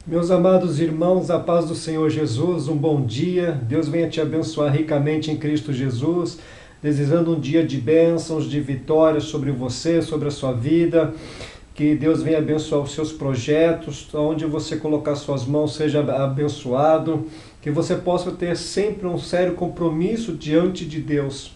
Meus amados irmãos, a paz do Senhor Jesus, um bom dia. Deus venha te abençoar ricamente em Cristo Jesus, desejando um dia de bênçãos, de vitórias sobre você, sobre a sua vida. Que Deus venha abençoar os seus projetos, onde você colocar suas mãos seja abençoado. Que você possa ter sempre um sério compromisso diante de Deus.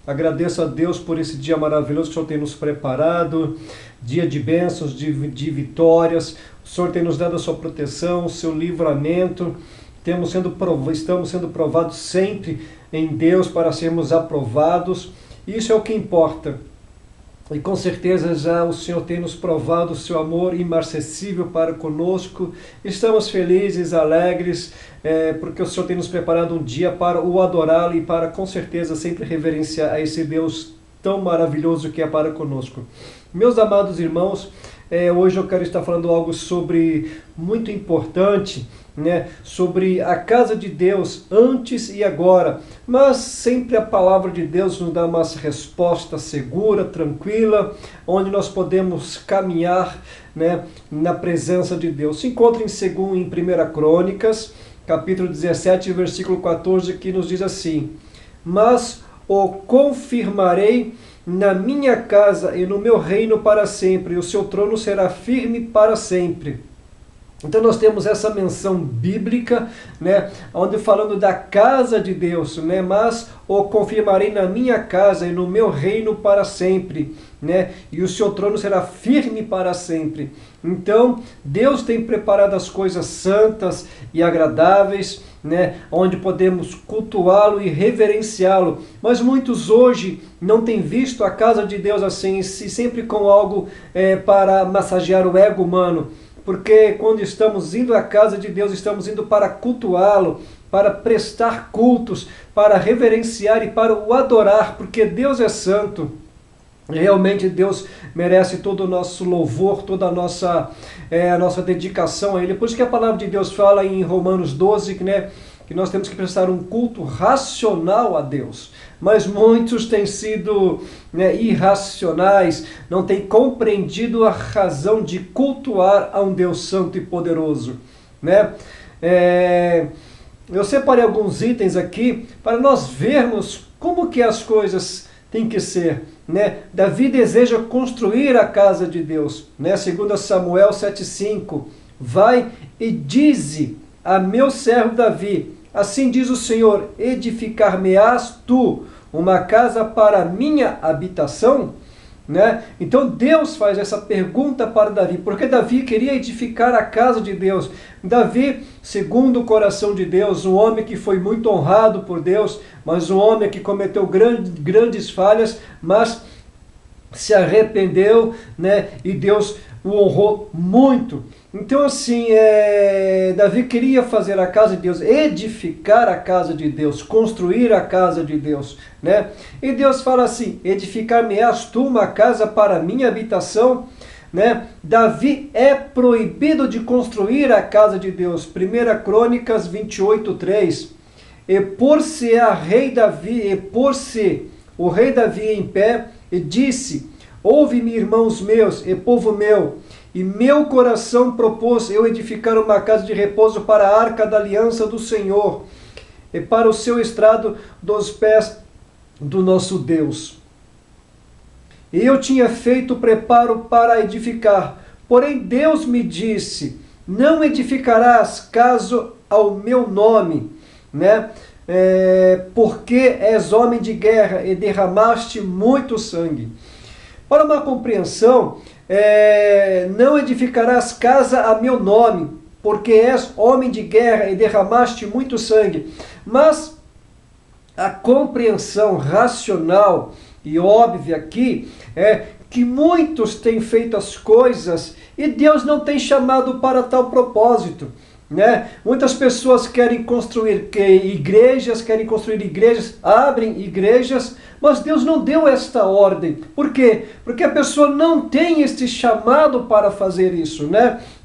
Agradeço a Deus por esse dia maravilhoso que o Senhor tem nos preparado, dia de bênçãos, de vitórias. O Senhor tem nos dado a sua proteção, o seu livramento. Estamos sendo provados sempre em Deus para sermos aprovados. Isso é o que importa. E com certeza já o Senhor tem nos provado o seu amor imarcessível para conosco. Estamos felizes, alegres, porque o Senhor tem nos preparado um dia para o adorá-lo e para com certeza sempre reverenciar a esse Deus tão maravilhoso que é para conosco. Meus amados irmãos, hoje eu quero estar falando algo muito importante, sobre a casa de Deus antes e agora, mas sempre a palavra de Deus nos dá uma resposta segura, tranquila, onde nós podemos caminhar, na presença de Deus. Se encontra em 1 Crônicas, capítulo 17, versículo 14, que nos diz assim: mas o confirmarei na minha casa e no meu reino para sempre, e o seu trono será firme para sempre. Então nós temos essa menção bíblica, onde falando da casa de Deus, mas o confirmarei na minha casa e no meu reino para sempre, e o seu trono será firme para sempre. Então Deus tem preparado as coisas santas e agradáveis, onde podemos cultuá-lo e reverenciá-lo. Mas muitos hoje não têm visto a casa de Deus assim, sempre com algo para massagear o ego humano. Porque quando estamos indo à casa de Deus, estamos indo para cultuá-lo, para prestar cultos, para reverenciar e para o adorar, porque Deus é santo. Realmente Deus merece todo o nosso louvor, toda a nossa dedicação a Ele. Por isso que a palavra de Deus fala em Romanos 12, que nós temos que prestar um culto racional a Deus. Mas muitos têm sido irracionais, não têm compreendido a razão de cultuar a um Deus santo e poderoso. Eu separei alguns itens aqui para nós vermos como que as coisas têm que ser. Davi deseja construir a casa de Deus. 2 Samuel 7,5: vai e dize a meu servo Davi: assim diz o Senhor, edificar-me-ás tu uma casa para minha habitação? Então Deus faz essa pergunta para Davi, porque Davi queria edificar a casa de Deus. Davi, segundo o coração de Deus, um homem que foi muito honrado por Deus, mas um homem que cometeu grandes falhas, mas se arrependeu, e Deus o honrou muito. Então assim, Davi queria fazer a casa de Deus, edificar a casa de Deus, construir a casa de Deus, E Deus fala assim: edificar-me-ás tu uma casa para minha habitação, Davi é proibido de construir a casa de Deus. 1 Crônicas 28:3: e pôr-se o rei Davi em pé e disse: ouve-me, irmãos meus e povo meu, e meu coração propôs eu edificar uma casa de repouso para a arca da aliança do Senhor, e para o seu estrado dos pés do nosso Deus. E eu tinha feito preparo para edificar, porém Deus me disse: não edificarás casa ao meu nome, porque és homem de guerra e derramaste muito sangue. Para uma compreensão, não edificarás casa a meu nome, porque és homem de guerra e derramaste muito sangue. Mas a compreensão racional e óbvia aqui é que muitos têm feito as coisas e Deus não tem chamado para tal propósito. Muitas pessoas querem construir igrejas, abrem igrejas, mas Deus não deu esta ordem. Por quê? Porque a pessoa não tem este chamado para fazer isso,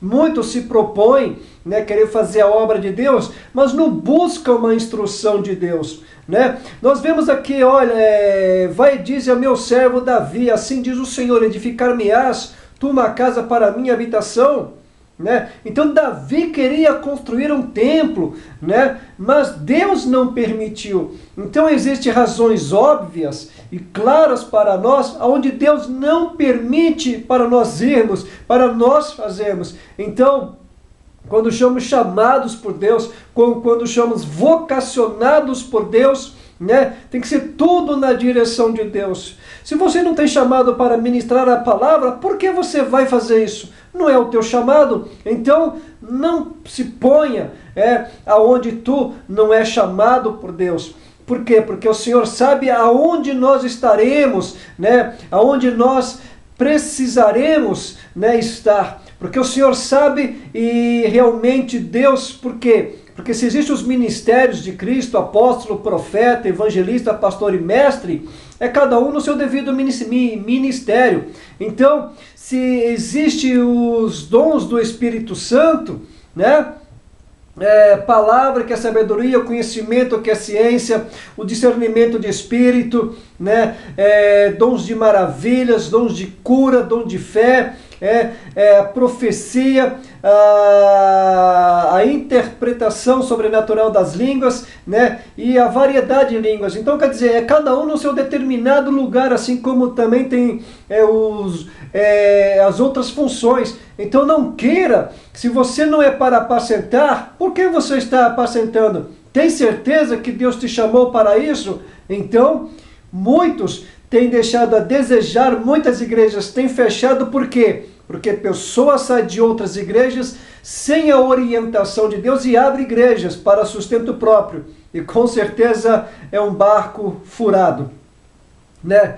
Muitos se propõem, querer fazer a obra de Deus, mas não buscam uma instrução de Deus, Nós vemos aqui, olha, vai e diz ao meu servo Davi: assim diz o Senhor, edificar-me-ás tu uma casa para a minha habitação. né? Então Davi queria construir um templo, né? Mas Deus não permitiu. Então existem razões óbvias e claras para nós, onde Deus não permite para nós irmos, para nós fazermos. Então, quando somos chamados por Deus, quando somos vocacionados por Deus, né, tem que ser tudo na direção de Deus. Se você não tem chamado para ministrar a palavra, por que você vai fazer isso? Não é o teu chamado? Então não se ponha aonde tu não é chamado por Deus. Por quê? Porque o Senhor sabe aonde nós estaremos, né? Aonde nós precisaremos, né, estar. Porque o Senhor sabe e realmente Deus, por quê? Porque se existem os ministérios de Cristo, apóstolo, profeta, evangelista, pastor e mestre, é cada um no seu devido ministério. Então, se existem os dons do Espírito Santo, né? Palavra que é sabedoria, o conhecimento que é ciência, o discernimento de espírito, né? Dons de maravilhas, dons de cura, dom de fé, profecia, a interpretação sobrenatural das línguas, né? E a variedade de línguas. Então, quer dizer, é cada um no seu determinado lugar, assim como também tem as outras funções. Então não queira, se você não é para apacentar, por que você está apacentando? Tem certeza que Deus te chamou para isso? Então, muitos têm deixado a desejar, muitas igrejas têm fechado, por quê? Porque pessoas saem de outras igrejas sem a orientação de Deus e abrem igrejas para sustento próprio. E com certeza é um barco furado, né?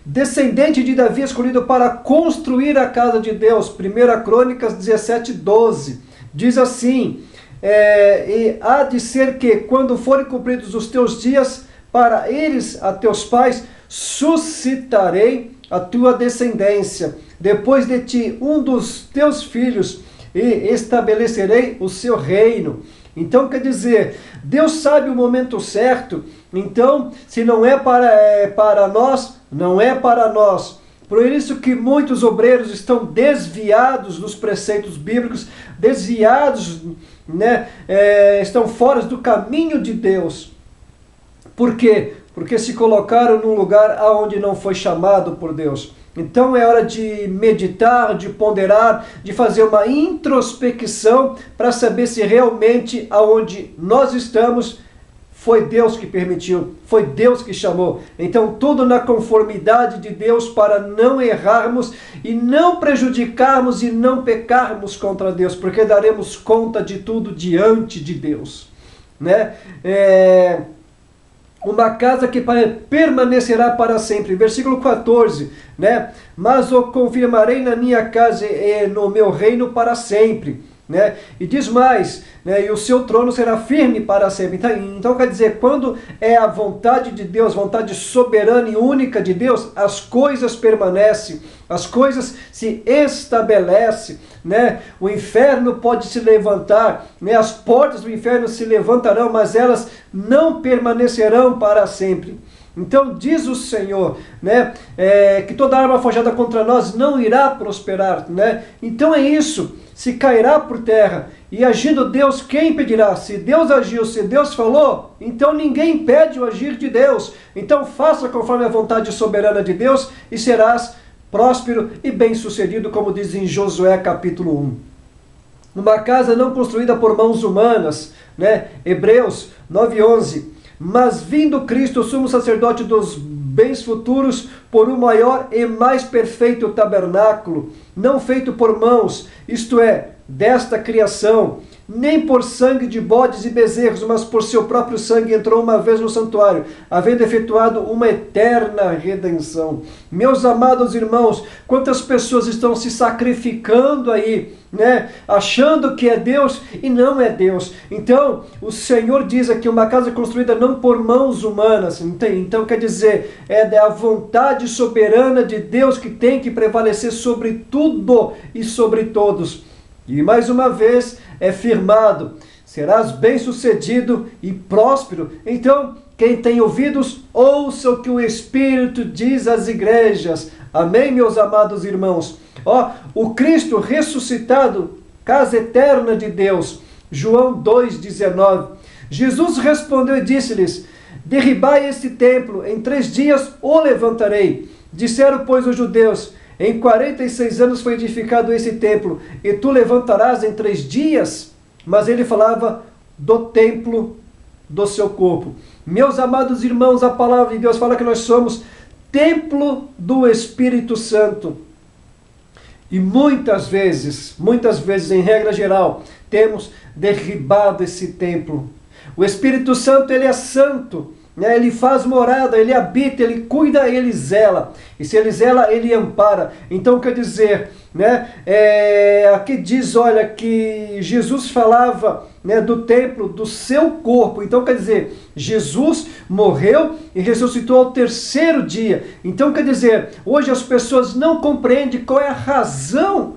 Descendente de Davi escolhido para construir a casa de Deus. 1 Crônicas 17:12. Diz assim, e há de ser que, quando forem cumpridos os teus dias, para eles, a teus pais, suscitarei a tua descendência, depois de ti um dos teus filhos, e estabelecerei o seu reino. Então, quer dizer, Deus sabe o momento certo. Então, se não é para nós, não é para nós. Por isso que muitos obreiros estão desviados dos preceitos bíblicos, desviados, né? Estão fora do caminho de Deus. Por quê? Porque se colocaram num lugar aonde não foi chamado por Deus. Então é hora de meditar, de ponderar, de fazer uma introspecção para saber se realmente aonde nós estamos foi Deus que permitiu, foi Deus que chamou. Então tudo na conformidade de Deus para não errarmos e não prejudicarmos e não pecarmos contra Deus, porque daremos conta de tudo diante de Deus, né? Uma casa que permanecerá para sempre. Versículo 14, né? Mas o confirmarei na minha casa e no meu reino para sempre, né? E diz mais, né? E o seu trono será firme para sempre. Então quer dizer, quando é a vontade de Deus, vontade soberana e única de Deus, as coisas permanecem, as coisas se estabelecem, né? O inferno pode se levantar, né? As portas do inferno se levantarão, mas elas não permanecerão para sempre. Então diz o Senhor, né, que toda arma forjada contra nós não irá prosperar, né? Então é isso, se cairá por terra. E agindo Deus, quem impedirá? Se Deus agiu, se Deus falou, então ninguém impede o agir de Deus. Então faça conforme a vontade soberana de Deus e serás próspero e bem-sucedido, como diz em Josué capítulo 1. Uma casa não construída por mãos humanas, né? Hebreus 9:11. Mas vindo Cristo, sumo sacerdote dos bens futuros, por um maior e mais perfeito tabernáculo, não feito por mãos, isto é, desta criação, nem por sangue de bodes e bezerros, mas por seu próprio sangue entrou uma vez no santuário, havendo efetuado uma eterna redenção. Meus amados irmãos, quantas pessoas estão se sacrificando aí, né? Achando que é Deus e não é Deus. Então, o Senhor diz aqui, uma casa construída não por mãos humanas. Então quer dizer, é da vontade soberana de Deus que tem que prevalecer sobre tudo e sobre todos. E mais uma vez é firmado, serás bem-sucedido e próspero. Então, Quem tem ouvidos, ouça o que o Espírito diz às igrejas. Amém, meus amados irmãos? Ó, o Cristo ressuscitado, casa eterna de Deus. João 2,19. Jesus respondeu e disse-lhes: derribai este templo, em 3 dias o levantarei. Disseram, pois, os judeus: em 46 anos foi edificado esse templo, e tu levantarás em 3 dias? Mas ele falava do templo do seu corpo. Meus amados irmãos, a palavra de Deus fala que nós somos templo do Espírito Santo. E muitas vezes, em regra geral, temos derribado esse templo. O Espírito Santo, ele é santo, né? Ele faz morada, ele habita, ele cuida, ele zela. E se ele zela, ele ampara. Então quer dizer, né? Aqui diz, olha, que Jesus falava, né, do templo do seu corpo. Então quer dizer, Jesus morreu e ressuscitou ao 3º dia. Então quer dizer, hoje as pessoas não compreendem qual é a razão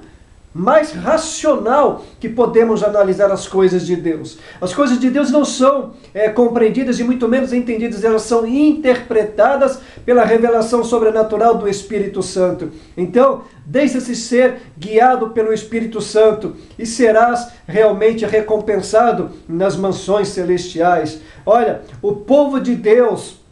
mais racional que podemos analisar as coisas de Deus. As coisas de Deus não são compreendidas e muito menos entendidas, elas são interpretadas pela revelação sobrenatural do Espírito Santo. Então, deixa-se ser guiado pelo Espírito Santo e serás realmente recompensado nas mansões celestiais. Olha, o povo de Deus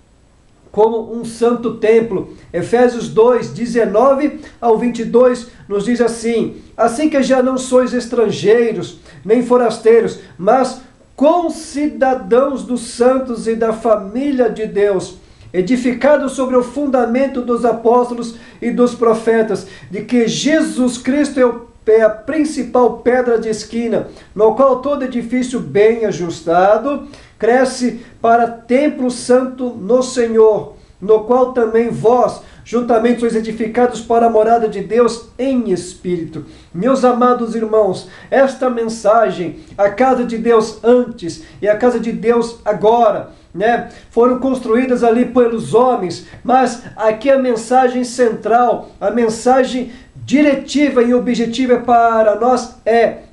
como um santo templo. Efésios 2, 19 ao 22 nos diz assim: assim que já não sois estrangeiros, nem forasteiros, mas concidadãos dos santos e da família de Deus, edificados sobre o fundamento dos apóstolos e dos profetas, de que Jesus Cristo é a principal pedra de esquina, no qual todo edifício bem ajustado cresce para templo santo no Senhor, no qual também vós juntamente sois edificados para a morada de Deus em espírito. Meus amados irmãos, esta mensagem, a casa de Deus antes e a casa de Deus agora, né, foram construídas ali pelos homens, mas aqui a mensagem central, a mensagem diretiva e objetiva para nós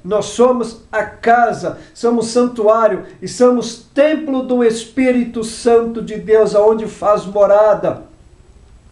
nós somos a casa, somos santuário e somos templo do Espírito Santo de Deus, aonde faz morada.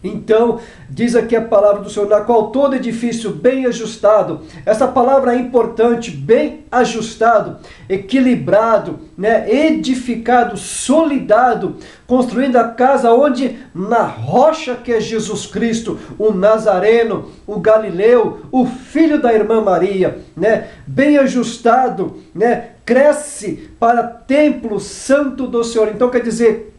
Então, diz aqui a palavra do Senhor, na qual todo edifício bem ajustado, essa palavra é importante, bem ajustado, equilibrado, né, edificado, solidado, construindo a casa onde, na rocha que é Jesus Cristo, o Nazareno, o Galileu, o filho da irmã Maria, né, bem ajustado, né, cresce para templo santo do Senhor. Então quer dizer,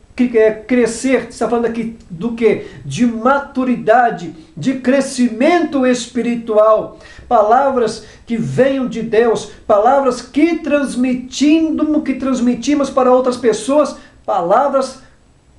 crescer, está falando aqui do que? De maturidade, de crescimento espiritual, palavras que venham de Deus, palavras que transmitimos para outras pessoas, palavras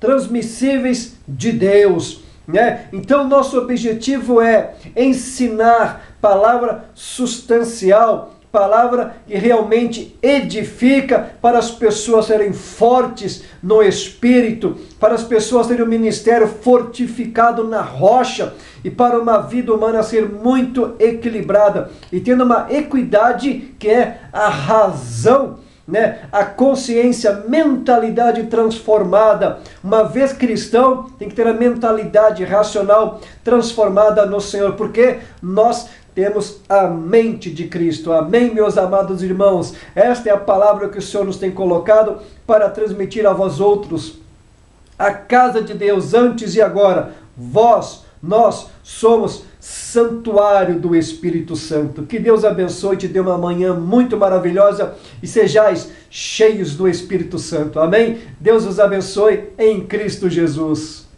transmissíveis de Deus, né? Então nosso objetivo é ensinar palavra substancial, palavra que realmente edifica, para as pessoas serem fortes no Espírito, para as pessoas terem um ministério fortificado na rocha, e para uma vida humana ser muito equilibrada, e tendo uma equidade que é a razão, né? A consciência, mentalidade transformada. Uma vez cristão, tem que ter a mentalidade racional transformada no Senhor, porque nós temos a mente de Cristo. Amém, meus amados irmãos? Esta é a palavra que o Senhor nos tem colocado para transmitir a vós outros. A casa de Deus, antes e agora, nós somos santuário do Espírito Santo. Que Deus abençoe e te dê uma manhã muito maravilhosa e sejais cheios do Espírito Santo. Amém? Deus os abençoe em Cristo Jesus.